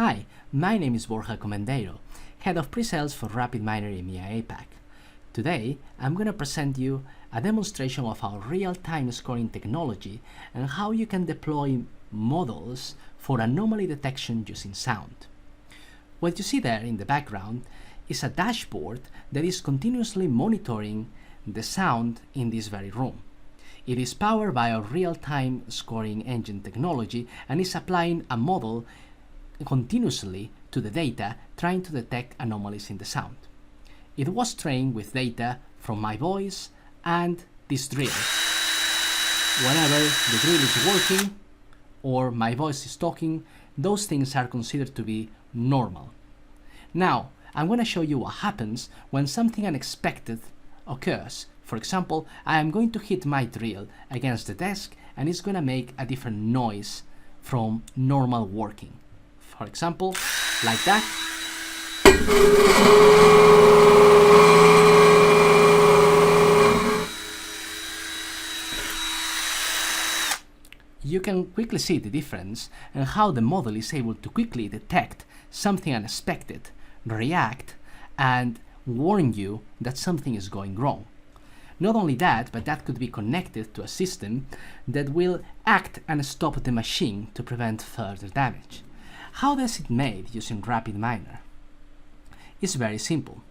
Hi, my name is Borja Comendeiro, Head of Pre-Sales for RapidMiner EMEA APAC. Today, I'm going to present you a demonstration of our real-time scoring technology and how you can deploy models for anomaly detection using sound. What you see there in the background is a dashboard that is continuously monitoring the sound in this very room. It is powered by our real-time scoring engine technology and is applying a model continuously to the data, trying to detect anomalies in the sound. It was trained with data from my voice and this drill. Whenever the drill is working or my voice is talking, those things are considered to be normal. Now, I'm going to show you what happens when something unexpected occurs. For example, I am going to hit my drill against the desk and it's going to make a different noise from normal working. For example, like that. You can quickly see the difference and how the model is able to quickly detect something unexpected, react, and warn you that something is going wrong. Not only that, but that could be connected to a system that will act and stop the machine to prevent further damage. How does it made using RapidMiner? It's very simple.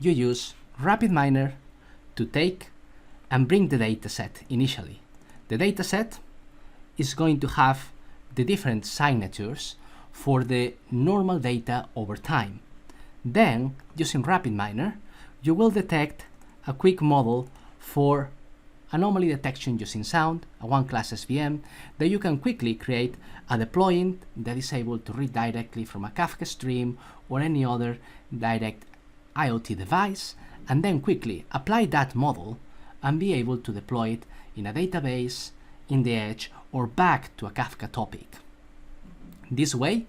You use RapidMiner to take and bring the dataset initially. The dataset is going to have the different signatures for the normal data over time. Then, using RapidMiner, you will detect a quick model for anomaly detection using sound, a one-class SVM, that you can quickly create a deployment that is able to read directly from a Kafka stream or any other direct IoT device, and then quickly apply that model and be able to deploy it in a database, in the edge, or back to a Kafka topic. This way,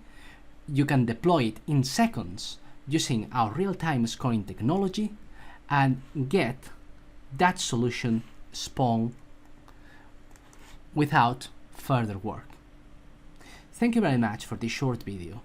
you can deploy it in seconds using our real-time scoring technology and get that solution spawn without further work. Thank you very much for this short video.